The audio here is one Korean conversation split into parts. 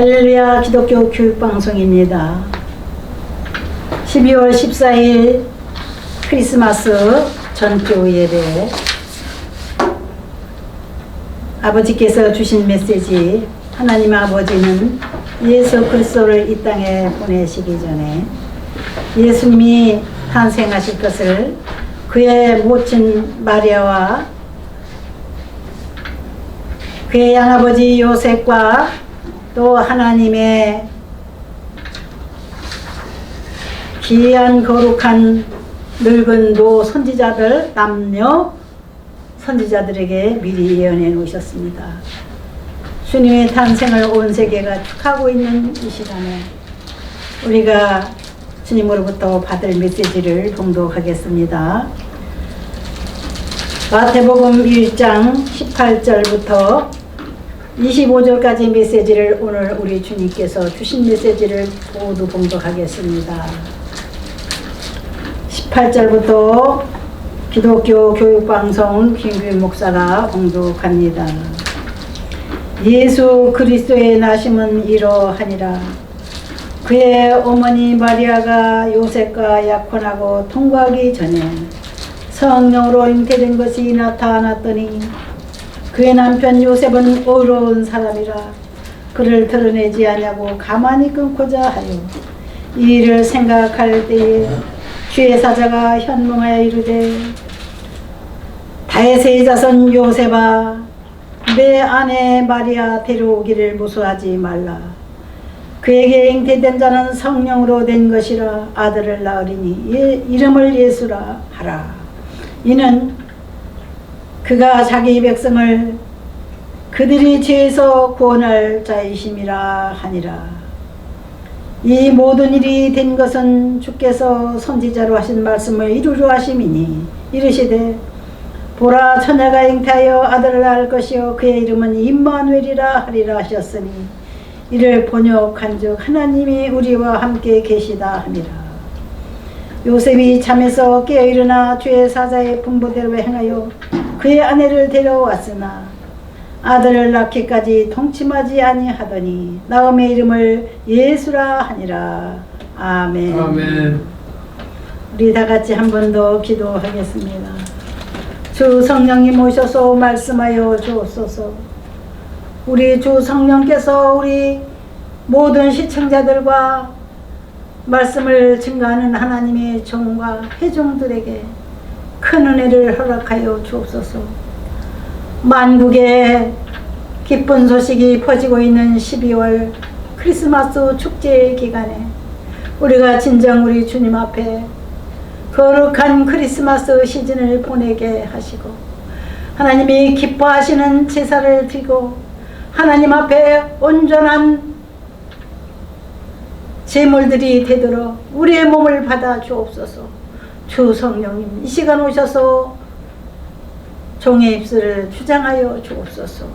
할렐루야 기독교 교육방송입니다. 12월 14일 크리스마스 전주 예배, 아버지께서 주신 메시지, 하나님 아버지는 예수 그리스도를 이 땅에 보내시기 전에 예수님이 탄생하실 것을 그의 모친 마리아와 그의 양아버지 요셉과 또 하나님의 귀한 거룩한 늙은 노 선지자들, 남녀 선지자들에게 미리 예언해 놓으셨습니다. 주님의 탄생을 온 세계가 축하하고 있는 이 시간에 우리가 주님으로부터 받을 메시지를 봉독하겠습니다. 마태복음 1장 18절부터 25절까지 메시지를 오늘 우리 주님께서 주신 메시지를 모두 봉독하겠습니다. 18절부터 기독교 교육방송 김규인 목사가 봉독합니다. 예수 그리스도의 나심은 이러하니라. 그의 어머니 마리아가 요셉과 약혼하고 통과하기 전에 성령으로 잉태된 것이 나타났더니 그의 남편 요셉은 어려운 사람이라 그를 드러내지 아니하고 가만히 끊고자 하여 이 일을 생각할 때에 주의 사자가 현몽하여 이르되 다윗의 자손 요셉아 내 아내 마리아 데려오기를 무수하지 말라. 그에게 잉태된 자는 성령으로 된 것이라 아들을 낳으리니 이름을 예수라 하라. 이는 그가 자기 백성을 그들이 죄에서 구원할 자이심이라 하니라. 이 모든 일이 된 것은 주께서 선지자로 하신 말씀을 이루려 하심이니 이르시되 보라 처녀가 잉태하여 아들을 낳을 것이요 그의 이름은 임마누엘이라 하리라 하셨으니 이를 번역한즉 하나님이 우리와 함께 계시다 함이라. 요셉이 잠에서 깨어 일어나 주의 사자의 분부대로 행하여 그의 아내를 데려왔으나 아들을 낳기까지 동침하지 아니하더니 나음의 이름을 예수라 하니라. 아멘. 아멘. 우리 다 같이 한 번 더 기도하겠습니다. 주 성령님 오셔서 말씀하여 주옵소서. 우리 주 성령께서 우리 모든 시청자들과 말씀을 증거하는 하나님의 종과 회중들에게 큰 은혜를 허락하여 주옵소서. 만국에 기쁜 소식이 퍼지고 있는 12월 크리스마스 축제 기간에 우리가 진정 우리 주님 앞에 거룩한 크리스마스 시즌을 보내게 하시고 하나님이 기뻐하시는 제사를 드리고 하나님 앞에 온전한 제물들이 되도록 우리의 몸을 받아 주옵소서. 주 성령님 이 시간 오셔서 종의 입술을 주장하여 주옵소서.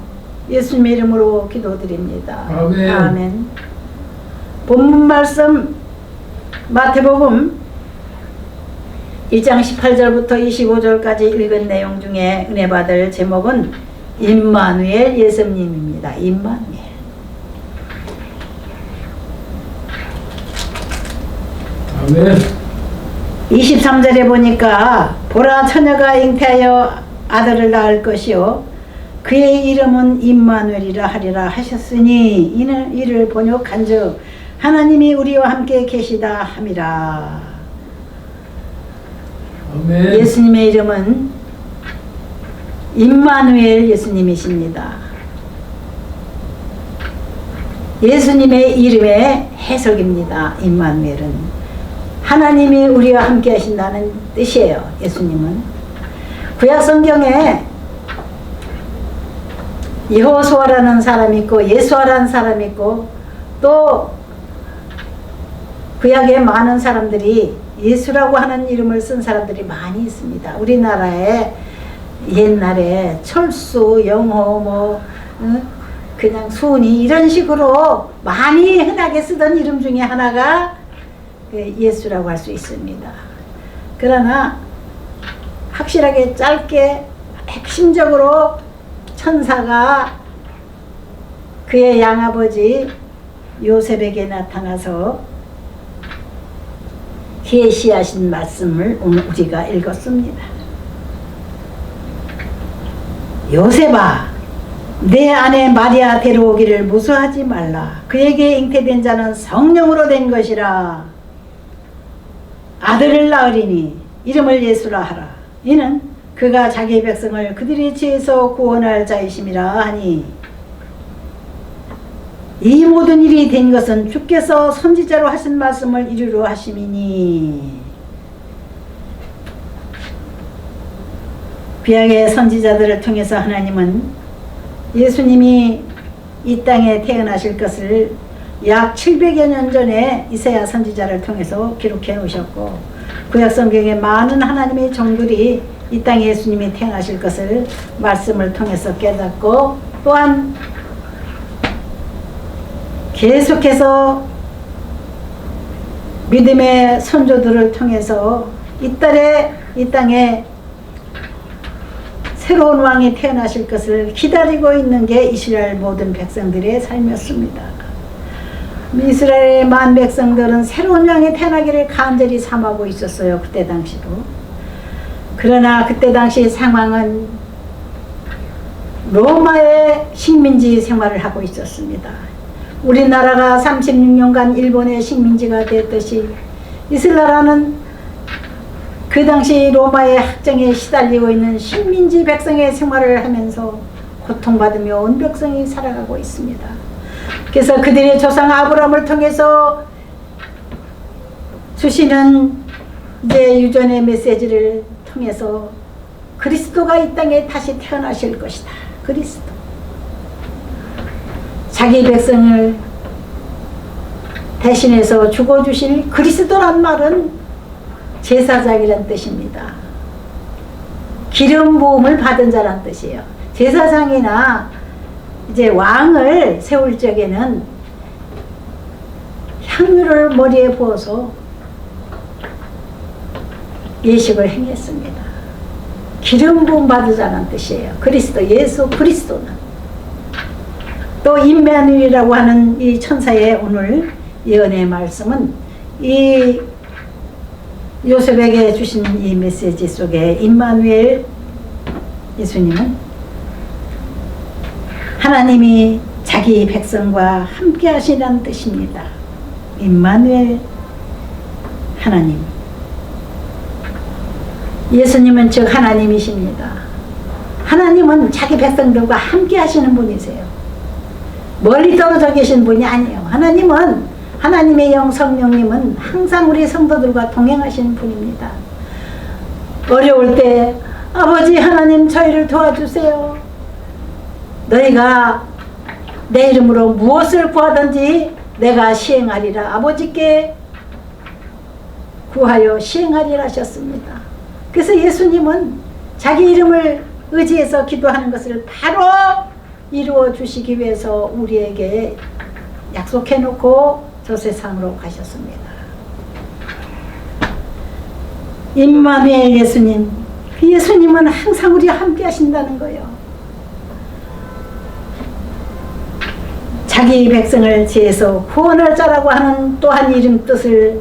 예수님의 이름으로 기도드립니다. 아멘. 아멘. 본문 말씀 마태복음 1장 18절부터 25절까지 읽은 내용 중에 은혜 받을 제목은 임마누엘 예수님입니다. 임마누엘. 아멘. 23절에 보니까 보라 처녀가 잉태하여 아들을 낳을 것이요 그의 이름은 임마누엘이라 하리라 하셨으니 이를 번역한즉 하나님이 우리와 함께 계시다 함이라. 아멘. 예수님의 이름은 임마누엘 예수님이십니다. 예수님의 이름의 해석입니다. 임마누엘은 하나님이 우리와 함께 하신다는 뜻이에요. 예수님은 구약 성경에 여호수아라는 사람이 있고 예수아라는 사람이 있고 또 구약에 많은 사람들이 예수라고 하는 이름을 쓴 사람들이 많이 있습니다. 우리나라에 옛날에 철수, 영호, 그냥 순이 이런 식으로 많이 흔하게 쓰던 이름 중에 하나가 예수라고 할 수 있습니다. 그러나 확실하게 짧게 핵심적으로 천사가 그의 양아버지 요셉에게 나타나서 계시하신 말씀을 오늘 우리가 읽었습니다. 요셉아, 내 아내 마리아 데려오기를 무수하지 말라. 그에게 잉태된 자는 성령으로 된 것이라. 아들을 낳으리니 이름을 예수라 하라. 이는 그가 자기 백성을 그들의 죄에서 구원할 자이심이라 하니, 이 모든 일이 된 것은 주께서 선지자로 하신 말씀을 이루려 하심이니. 구약의 선지자들을 통해서 하나님은 예수님이 이 땅에 태어나실 것을 약 700여 년 전에 이사야 선지자를 통해서 기록해 오셨고, 구약 성경에 많은 하나님의 종들이 이 땅에 예수님이 태어나실 것을 말씀을 통해서 깨닫고, 또한 계속해서 믿음의 선조들을 통해서 이 땅에 새로운 왕이 태어나실 것을 기다리고 있는 게 이스라엘 모든 백성들의 삶이었습니다. 이스라엘의 만 백성들은 새로운 왕이 태어나기를 간절히 삼하고 있었어요. 그때 당시도. 그러나 그때 당시 상황은 로마의 식민지 생활을 하고 있었습니다. 우리나라가 36년간 일본의 식민지가 됐듯이 이스라엘은 그 당시 로마의 학정에 시달리고 있는 식민지 백성의 생활을 하면서 고통받으며 온 백성이 살아가고 있습니다. 그래서 그들의 조상 아브라함을 통해서 주시는 이제 유전의 메시지를 통해서 그리스도가 이 땅에 다시 태어나실 것이다. 그리스도. 자기 백성을 대신해서 죽어주실 그리스도란 말은 제사장이란 뜻입니다. 기름 부음을 받은 자란 뜻이에요. 제사장이나 이제 왕을 세울 적에는 향유를 머리에 부어서 예식을 행했습니다. 기름 부음 받은 자란 뜻이에요. 그리스도, 예수 그리스도는. 또 임마누엘이라고 하는 이 천사의 오늘 예언의 말씀은 이 요셉에게 주신 이 메시지 속에 임마누엘 예수님은 하나님이 자기 백성과 함께 하시라는 뜻입니다. 임마누엘 하나님. 예수님은 즉 하나님이십니다. 하나님은 자기 백성들과 함께 하시는 분이세요. 멀리 떨어져 계신 분이 아니에요. 하나님은, 하나님의 영 성령님은 항상 우리 성도들과 동행하시는 분입니다. 어려울 때 아버지 하나님 저희를 도와주세요. 너희가 내 이름으로 무엇을 구하든지 내가 시행하리라. 아버지께 구하여 시행하리라 하셨습니다. 그래서 예수님은 자기 이름을 의지해서 기도하는 것을 바로 이루어 주시기 위해서 우리에게 약속해 놓고 저 세상으로 가셨습니다. 임마누엘 예수님, 그 예수님은 항상 우리와 함께 하신다는 거예요. 자기 백성을 지혜서 구원할 자라고 하는 또 한 이름 뜻을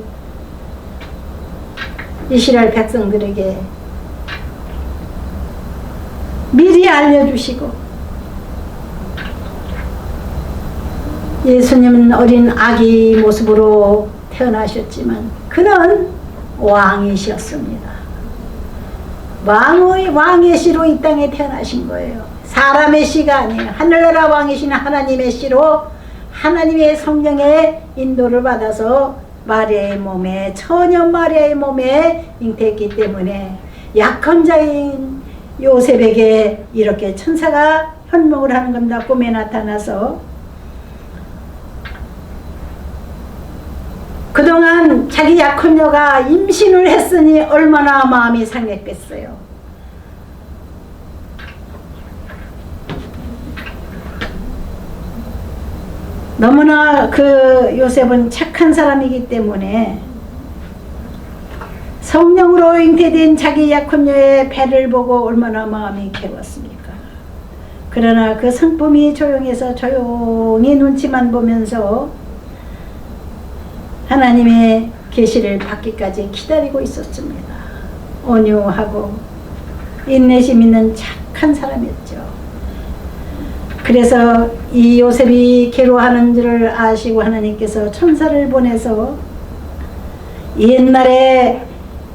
이스라엘 백성들에게 미리 알려주시고, 예수님은 어린 아기 모습으로 태어나셨지만 그는 왕이셨습니다. 왕의 씨로 이 땅에 태어나신 거예요. 사람의 씨가 아니에요. 하늘나라 왕이신 하나님의 씨로 하나님의 성령의 인도를 받아서 마리아의 몸에, 처녀 마리아의 몸에 잉태했기 때문에 약한 자인 요셉에게 이렇게 천사가 현몽을 하는 겁니다. 꿈에 나타나서 그동안 자기 약혼녀가 임신을 했으니 얼마나 마음이 상했겠어요. 너무나 그 요셉은 착한 사람이기 때문에 성령으로 잉태된 자기 약혼녀의 배를 보고 얼마나 마음이 괴로웠습니까. 그러나 그 성품이 조용해서 조용히 눈치만 보면서 하나님의 계시를 받기까지 기다리고 있었습니다. 온유하고 인내심 있는 착한 사람이었죠. 그래서 이 요셉이 괴로워하는 줄을 아시고 하나님께서 천사를 보내서 옛날에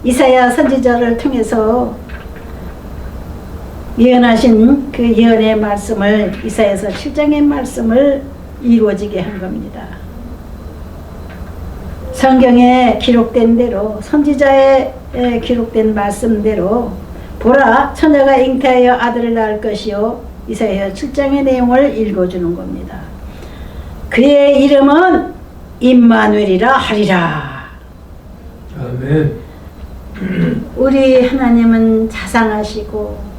이사야 선지자를 통해서 예언하신 그 예언의 말씀을, 이사야서 7장의 말씀을 이루어지게 한 겁니다. 성경에 기록된 대로, 선지자에 기록된 말씀대로, 보라, 처녀가 잉태하여 아들을 낳을 것이요, 이사야 7장의 내용을 읽어주는 겁니다. 그의 이름은 임마누엘이라 하리라. 아멘. 우리 하나님은 자상하시고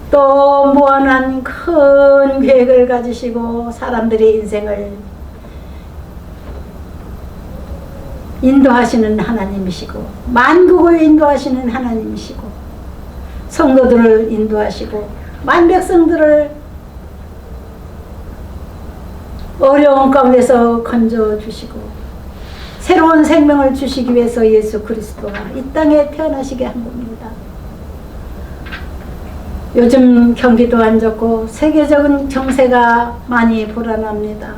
또 무한한 큰 계획을 가지시고 사람들의 인생을 인도하시는 하나님이시고 만국을 인도하시는 하나님이시고 성도들을 인도하시고 만백성들을 어려운 가운데서 건져주시고 새로운 생명을 주시기 위해서 예수 그리스도가 이 땅에 태어나시게 한 겁니다. 요즘 경기도 안 좋고 세계적인 정세가 많이 불안합니다.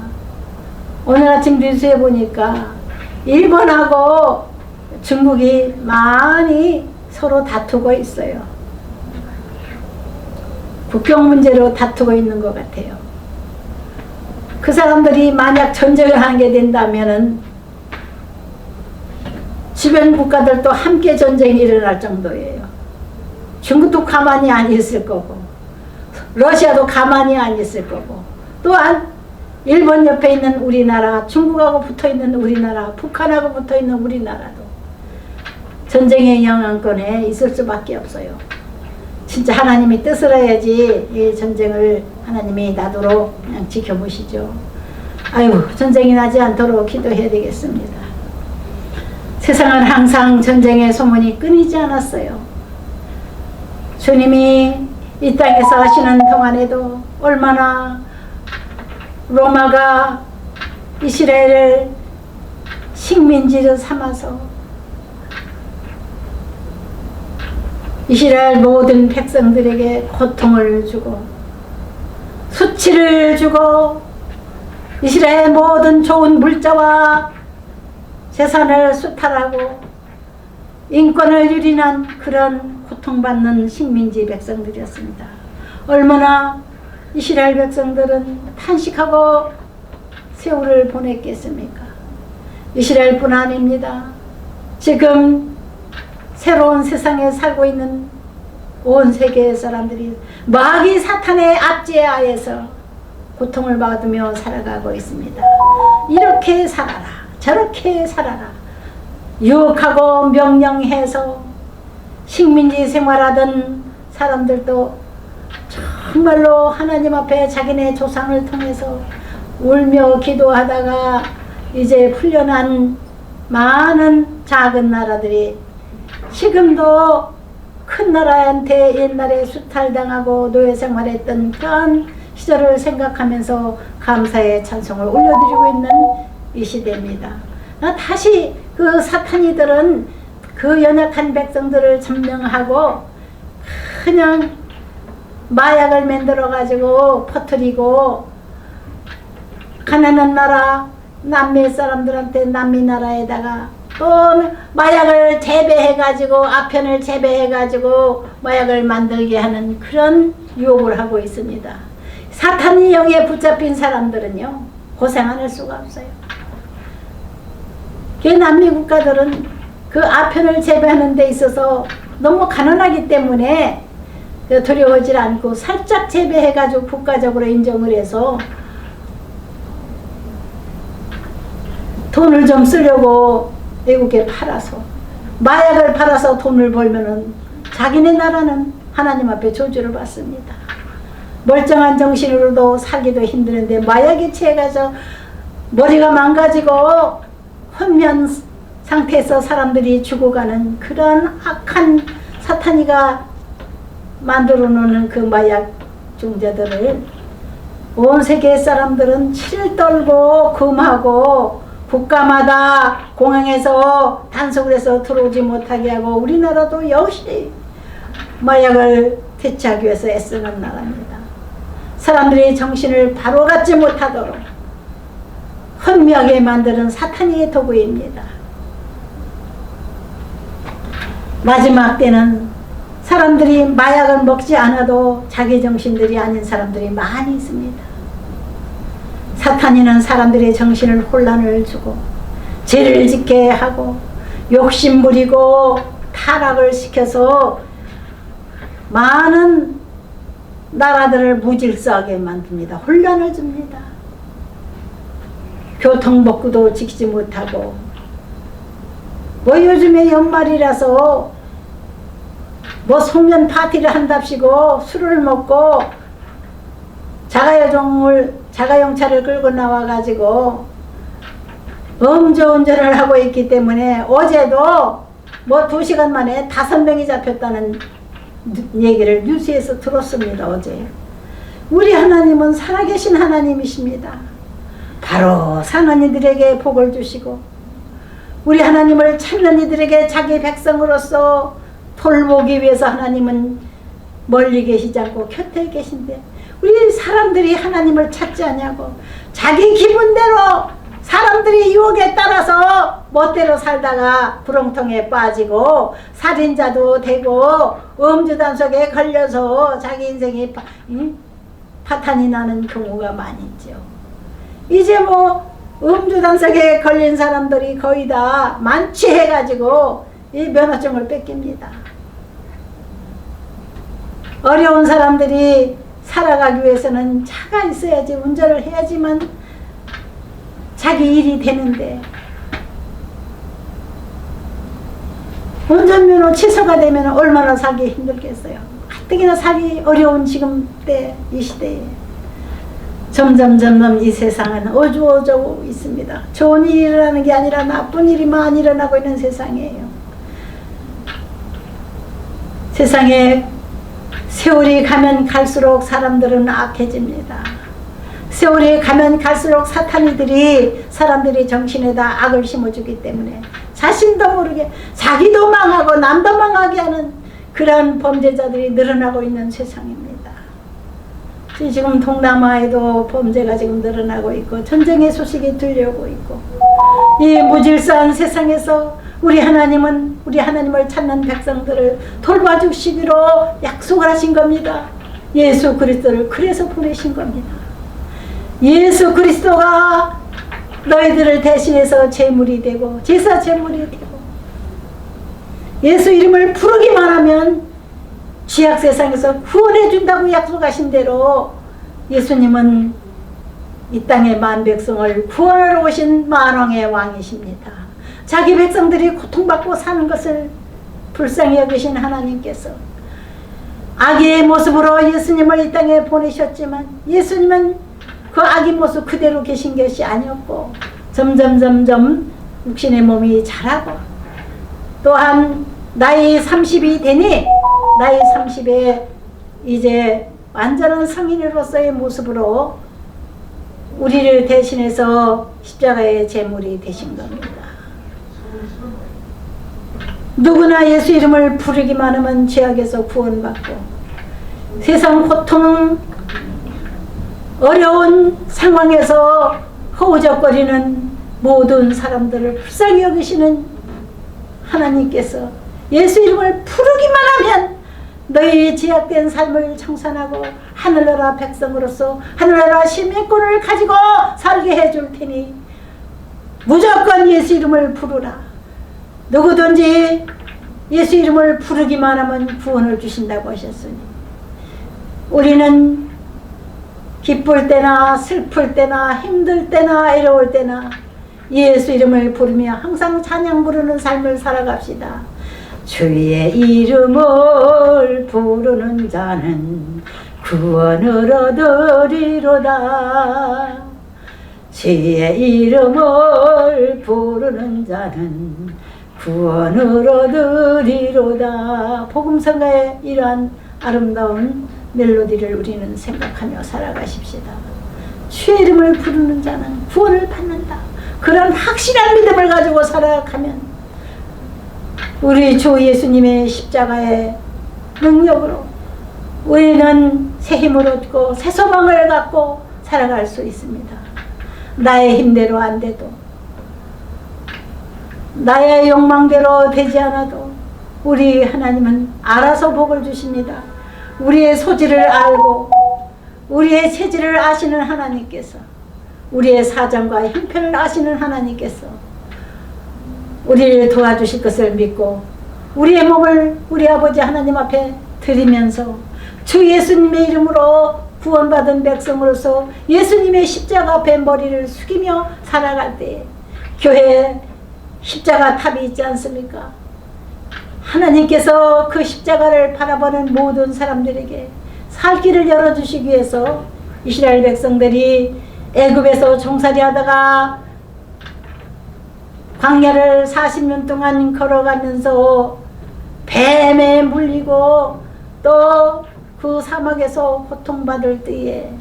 오늘 아침 뉴스에 보니까 일본하고 중국이 많이 서로 다투고 있어요. 국경 문제로 다투고 있는 것 같아요. 그 사람들이 만약 전쟁을 하게 된다면은 주변 국가들도 함께 전쟁이 일어날 정도예요. 중국도 가만히 안 있을 거고 러시아도 가만히 안 있을 거고 또한 일본 옆에 있는 우리나라, 중국하고 붙어있는 우리나라, 북한하고 붙어있는 우리나라도 전쟁의 영향권에 있을 수밖에 없어요. 진짜 하나님이 뜻을 해야지 이 전쟁을 하나님이 나도록 그냥 지켜보시죠. 아유, 전쟁이 나지 않도록 기도해야 되겠습니다. 세상은 항상 전쟁의 소문이 끊이지 않았어요. 주님이 이 땅에서 하시는 동안에도 얼마나 로마가 이스라엘을 식민지로 삼아서 이스라엘 모든 백성들에게 고통을 주고 수치를 주고 이스라엘 모든 좋은 물자와 재산을 수탈하고 인권을 유린한 그런 고통받는 식민지 백성들이었습니다. 얼마나 이스라엘 백성들은 탄식하고 세월을 보냈겠습니까? 이스라엘뿐 아닙니다. 지금 새로운 세상에 살고 있는 온 세계의 사람들이 마귀 사탄의 압제에 하에서 고통을 받으며 살아가고 있습니다. 이렇게 살아라, 저렇게 살아라, 유혹하고 명령해서 식민지 생활하던 사람들도 정말로 하나님 앞에 자기네 조상을 통해서 울며 기도하다가 이제 풀려난 많은 작은 나라들이 지금도 큰 나라한테 옛날에 수탈당하고 노예 생활했던 그런 시절을 생각하면서 감사의 찬송을 올려드리고 있는 이 시대입니다. 다시 그 사탄이들은 그 연약한 백성들을 점령하고 그냥 마약을 만들어 가지고 퍼뜨리고 가난한 나라 남미 사람들한테 남미 나라에다가 또 마약을 재배해 가지고 아편을 재배해 가지고 마약을 만들게 하는 그런 유혹을 하고 있습니다. 사탄의 영에 붙잡힌 사람들은요 고생 안 할 수가 없어요. 그 남미 국가들은 그 아편을 재배하는 데 있어서 너무 가난하기 때문에 두려워하지 않고 살짝 재배해 가지고 국가적으로 인정을 해서 돈을 좀 쓰려고 외국에 팔아서 마약을 팔아서 돈을 벌면은 자기네 나라는 하나님 앞에 저주를 받습니다. 멀쩡한 정신으로도 살기도 힘드는데 마약에 취해가서 머리가 망가지고 혼면 상태에서 사람들이 죽어가는 그런 악한 사탄이가 만들어 놓는 그 마약 중자들을 온 세계 사람들은 치를 떨고 금하고 국가마다 공항에서 단속을 해서 들어오지 못하게 하고 우리나라도 역시 마약을 퇴치하기 위해서 애쓰는 나라입니다. 사람들이 정신을 바로 갖지 못하도록 혼미하게 만드는 사탄의 도구입니다. 마지막 때는 사람들이 마약을 먹지 않아도 자기 정신들이 아닌 사람들이 많이 있습니다. 사탄이는 사람들의 정신을 혼란을 주고 죄를 짓게 하고 욕심 부리고 타락을 시켜서 많은 나라들을 무질서하게 만듭니다. 혼란을 줍니다. 교통법규도 지키지 못하고 뭐 요즘에 연말이라서 뭐 송년 파티를 한답시고 술을 먹고 자가용차를 끌고 나와가지고 음주운전을 하고 있기 때문에 어제도 뭐 2시간 만에 5명이 잡혔다는 얘기를 뉴스에서 들었습니다. 어제. 우리 하나님은 살아계신 하나님이십니다. 바로 사는 이들에게 복을 주시고 우리 하나님을 찾는 이들에게 자기 백성으로서 돌보기 위해서 하나님은 멀리 계시지 않고 곁에 계신데 우리 사람들이 하나님을 찾지 않냐고 자기 기분대로 사람들이 유혹에 따라서 멋대로 살다가 구렁텅이에 빠지고 살인자도 되고 음주단속에 걸려서 자기 인생이 파탄이 나는 경우가 많이 있죠. 이제 뭐 음주단속에 걸린 사람들이 거의 다 만취해가지고 이 면허증을 뺏깁니다. 어려운 사람들이 살아가기 위해서는 차가 있어야지 운전을 해야지만 자기 일이 되는데 운전면허 취소가 되면 얼마나 살기 힘들겠어요. 가뜩이나 살기 어려운 지금 때 이 시대에 점점 이 세상은 어두워져 있습니다. 좋은 일이 일어나는 게 아니라 나쁜 일이 많이 일어나고 있는 세상이에요. 세상에 세월이 가면 갈수록 사람들은 악해집니다. 세월이 가면 갈수록 사탄이들이 사람들이 정신에다 악을 심어주기 때문에 자신도 모르게 자기도 망하고 남도 망하게 하는 그러한 범죄자들이 늘어나고 있는 세상입니다. 지금 동남아에도 범죄가 지금 늘어나고 있고 전쟁의 소식이 들려오고 있고 이 무질서한 세상에서 우리 하나님은 우리 하나님을 찾는 백성들을 돌봐주시기로 약속을 하신 겁니다. 예수 그리스도를 그래서 보내신 겁니다. 예수 그리스도가 너희들을 대신해서 제물이 되고 제사 제물이 되고 예수 이름을 부르기만 하면 죄악 세상에서 구원해 준다고 약속하신 대로 예수님은 이 땅의 만백성을 구원하러 오신 만왕의 왕이십니다. 자기 백성들이 고통받고 사는 것을 불쌍히 여기신 하나님께서 아기의 모습으로 예수님을 이 땅에 보내셨지만 예수님은 그 아기 모습 그대로 계신 것이 아니었고 점점 육신의 몸이 자라고 또한 나이 30이 되니 나이 30에 이제 완전한 성인으로서의 모습으로 우리를 대신해서 십자가의 제물이 되신 겁니다. 누구나 예수 이름을 부르기만 하면 죄악에서 구원받고 세상 고통 어려운 상황에서 허우적거리는 모든 사람들을 불쌍히 여기시는 하나님께서 예수 이름을 부르기만 하면 너희 제약된 삶을 청산하고 하늘나라 백성으로서 하늘나라 시민권을 가지고 살게 해줄 테니 무조건 예수 이름을 부르라. 누구든지 예수 이름을 부르기만 하면 구원을 주신다고 하셨으니 우리는 기쁠 때나 슬플 때나 힘들 때나 애로울 때나 예수 이름을 부르며 항상 찬양 부르는 삶을 살아갑시다. 주의 이름을 부르는 자는 구원을 얻으리로다. 주의 이름을 부르는 자는 구원을 얻으리로다. 복음성가의 이러한 아름다운 멜로디를 우리는 생각하며 살아가십시다. 주의 이름을 부르는 자는 구원을 받는다. 그런 확실한 믿음을 가지고 살아가면 우리 주 예수님의 십자가의 능력으로 우리는 새 힘을 얻고 새 소망을 갖고 살아갈 수 있습니다. 나의 힘대로 안 돼도, 나의 욕망대로 되지 않아도 우리 하나님은 알아서 복을 주십니다. 우리의 소질을 알고 우리의 체질을 아시는 하나님께서, 우리의 사정과 형편을 아시는 하나님께서 우리를 도와주실 것을 믿고 우리의 몸을 우리 아버지 하나님 앞에 드리면서 주 예수님의 이름으로 구원받은 백성으로서 예수님의 십자가 앞에 머리를 숙이며 살아갈 때에 교회에 십자가 탑이 있지 않습니까? 하나님께서 그 십자가를 바라보는 모든 사람들에게 살 길을 열어주시기 위해서 이스라엘 백성들이 애굽에서 종살이 하다가 광야를 40년 동안 걸어가면서 뱀에 물리고 또 그 사막에서 고통받을 때에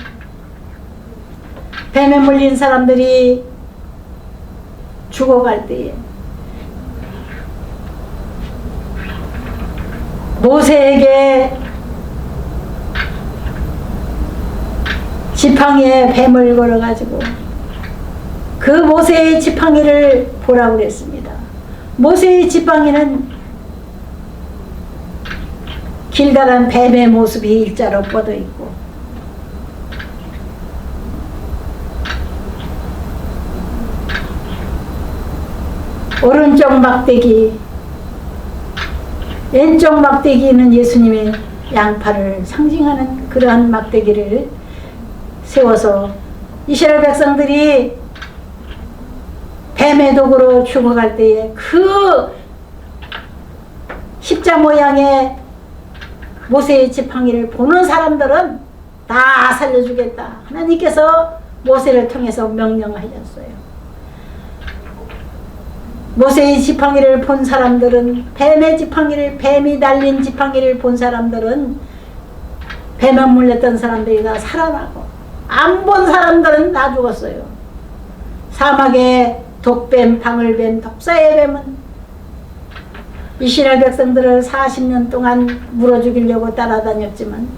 뱀에 물린 사람들이 죽어갈 때에 모세에게 지팡이에 뱀을 걸어가지고 그 모세의 지팡이를 보라고 그랬습니다. 모세의 지팡이는 길다란 뱀의 모습이 일자로 뻗어 있고 오른쪽 막대기, 왼쪽 막대기는 예수님의 양팔을 상징하는 그러한 막대기를 세워서 이스라엘 백성들이 뱀의 독으로 죽어갈 때에 그 십자 모양의 모세의 지팡이를 보는 사람들은 다 살려주겠다. 하나님께서 모세를 통해서 명령하셨어요. 모세의 지팡이를 본 사람들은, 뱀의 지팡이를, 뱀이 달린 지팡이를 본 사람들은, 뱀에 물렸던 사람들이 다 살아나고 안 본 사람들은 다 죽었어요. 사막에 독뱀, 방울뱀, 독사의 뱀은 이스라엘 백성들을 40년 동안 물어 죽이려고 따라다녔지만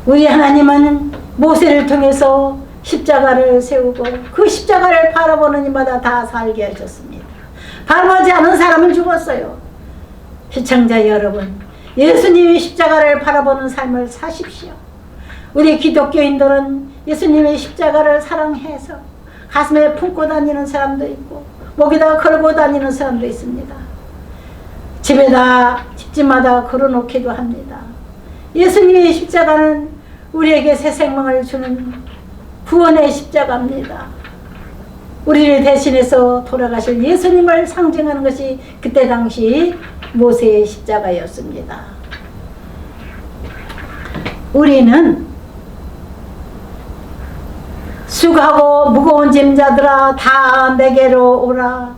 우리 하나님은 모세를 통해서 십자가를 세우고 그 십자가를 바라보는 이마다 다 살게 하셨습니다. 바라보지 않은 사람은 죽었어요. 시청자 여러분, 예수님의 십자가를 바라보는 삶을 사십시오. 우리 기독교인들은 예수님의 십자가를 사랑해서 가슴에 품고 다니는 사람도 있고 목에다 걸고 다니는 사람도 있습니다. 집집마다 걸어놓기도 합니다. 예수님의 십자가는 우리에게 새 생명을 주는 구원의 십자가입니다. 우리를 대신해서 돌아가실 예수님을 상징하는 것이 그때 당시 모세의 십자가였습니다. 우리는 수고하고 무거운 짐자들아 다 내게로 오라.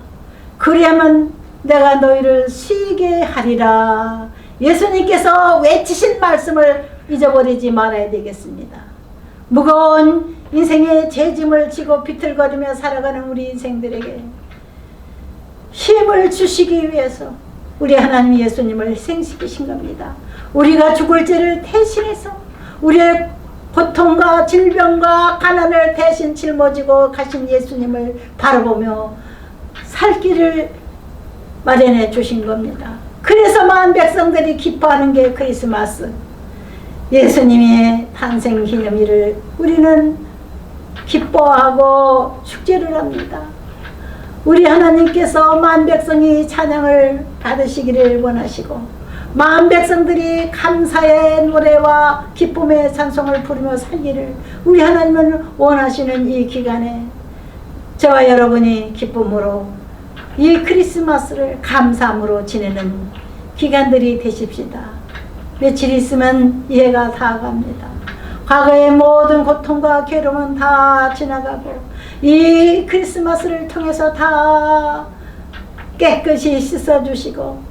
그리하면 내가 너희를 쉬게 하리라. 예수님께서 외치신 말씀을 잊어버리지 말아야 되겠습니다. 무거운 인생의 죄짐을 지고 비틀거리며 살아가는 우리 인생들에게 힘을 주시기 위해서 우리 하나님 예수님을 희생시키신 겁니다. 우리가 죽을 죄를 대신해서 우리의 고통과 질병과 가난을 대신 짊어지고 가신 예수님을 바라보며 살 길을 마련해 주신 겁니다. 그래서 많은 백성들이 기뻐하는 게 크리스마스, 예수님의 탄생 기념일을 우리는 기뻐하고 축제를 합니다. 우리 하나님께서 만한 백성이 찬양을 받으시기를 원하시고 만한 백성들이 감사의 노래와 기쁨의 찬송을 부르며 살기를 우리 하나님은 원하시는 이 기간에 저와 여러분이 기쁨으로 이 크리스마스를 감사함으로 지내는 기간들이 되십시다. 며칠 있으면 이해가 다 갑니다. 과거의 모든 고통과 괴로움은 다 지나가고 이 크리스마스를 통해서 다 깨끗이 씻어주시고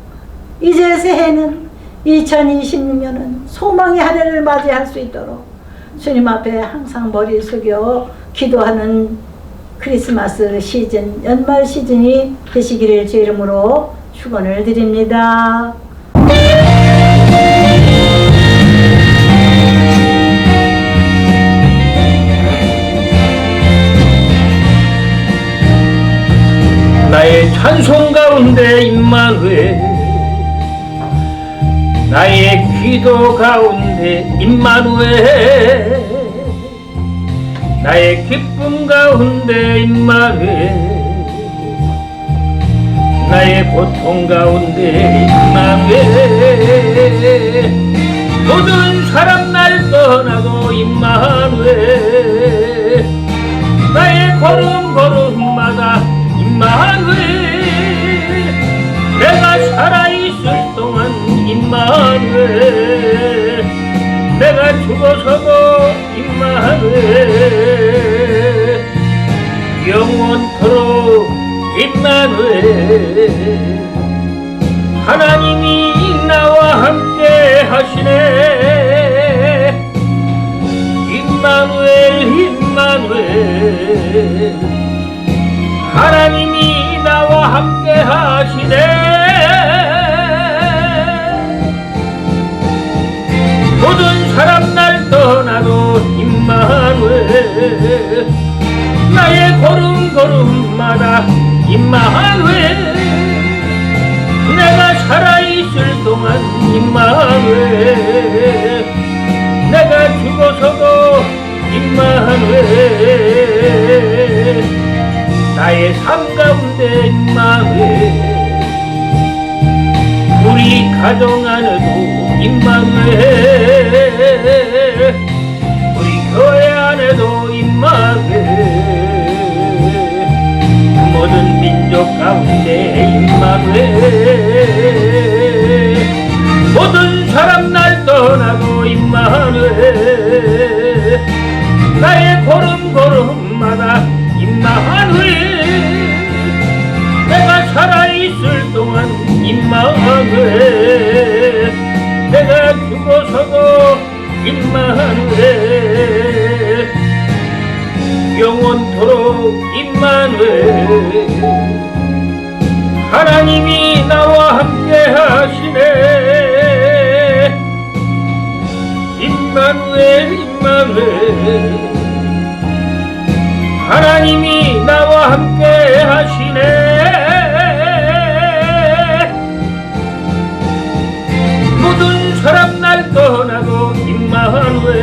이제 새해는 2026년은 소망의 한 해를 맞이할 수 있도록 주님 앞에 항상 머리 숙여 기도하는 크리스마스 시즌, 연말 시즌이 되시기를 주 이름으로 축원을 드립니다. 나의 찬송 가운데 임마누엘, 나의 기도 가운데 임마누엘, 나의 기쁨 가운데 임마누엘, 나의 고통 가운데 임마누엘, 모든 사람 날 떠나도 임마누엘, 나의 걸음걸음마다 임마누엘, 내가 살아있을 동안 임마누엘, 내가 죽어서도 임마누엘, 영원토록 임마누엘, 하나님이 나와 함께 하시네. 임마누엘 임마누엘, 하나님이 나와 함께 하시네. 모든 사람 날 떠나도 임마누엘, 나의 걸음걸음마다 임마누엘, 내가 살아있을 동안 임마누엘, 내가 죽어서도 임마누엘, 나의 삶 가운데 임마누엘, 우리 가정 안에도 임마누엘, 우리 교회 안에도 임마누엘, 모든 민족 가운데 임마누엘, 모든 사람 날 떠나도 임마누엘, 나의 걸음걸음마다 임마누엘, 내가 살아있을 동안 임마누엘, 내가 죽어서도 임마누엘, 영원토록 임마누엘, 하나님이 나와 함께 하시네. 임마누엘 임마누엘, 하나님이 나와 함께 하시네. 모든 사람 날 떠나도 임마누엘,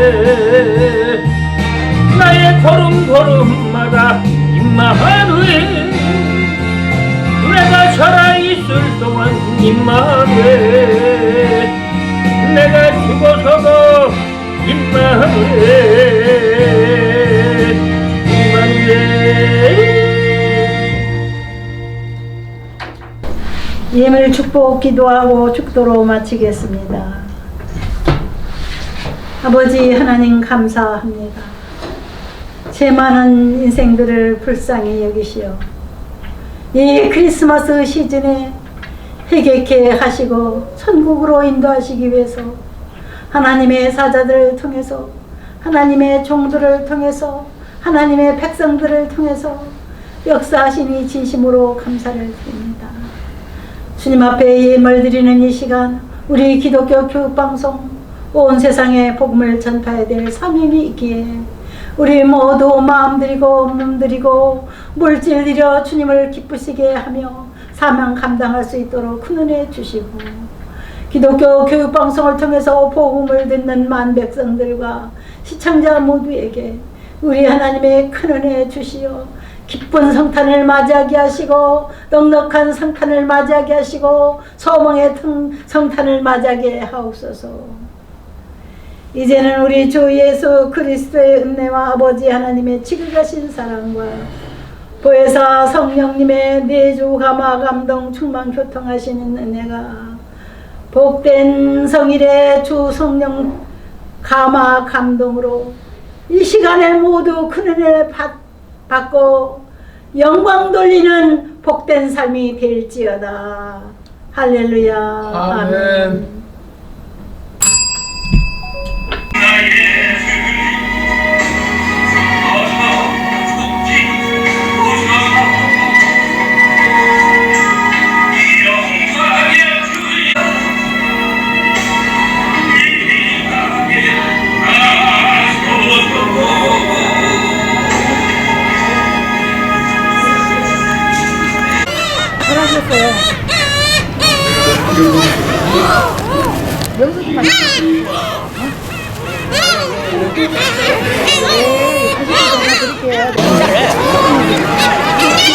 나의 걸음걸음마다 임마누엘, 내가 살아있을 동안 임마누엘, 내가 죽어서도 임마누엘, 임마누엘. 예물 축복 기도하고 축도로 마치겠습니다. 아버지 하나님 감사합니다. 제 많은 인생들을 불쌍히 여기시어 이 크리스마스 시즌에 회개케 하시고 천국으로 인도하시기 위해서 하나님의 사자들을 통해서, 하나님의 종들을 통해서, 하나님의 백성들을 통해서 역사하시니 진심으로 감사를 드립니다. 주님 앞에 예물 드리는 이 시간, 우리 기독교 교육방송 온 세상에 복음을 전파해야 될 사명이 있기에 우리 모두 마음 드리고 몸 드리고 물질 들여 주님을 기쁘시게 하며 사명 감당할 수 있도록 큰 은혜 주시고, 기독교 교육방송을 통해서 복음을 듣는 만 백성들과 시청자 모두에게 우리 하나님의 큰 은혜 주시어 기쁜 성탄을 맞이하게 하시고, 넉넉한 성탄을 맞이하게 하시고, 소망의 성탄을 맞이하게 하옵소서. 이제는 우리 주 예수 그리스도의 은혜와 아버지 하나님의 지극하신 사랑과 보혜사 성령님의 내주 감화 감동 충만 교통하시는 은혜가 복된 성일의 주 성령 감화 감동으로 이 시간에 모두 큰 은혜를 받고 영광 돌리는 복된 삶이 될지어다. 할렐루야. 아멘. 나의 어서 속지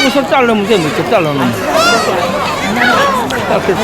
우선 자르면 돼, 이렇게 자르면. 딱 됐어.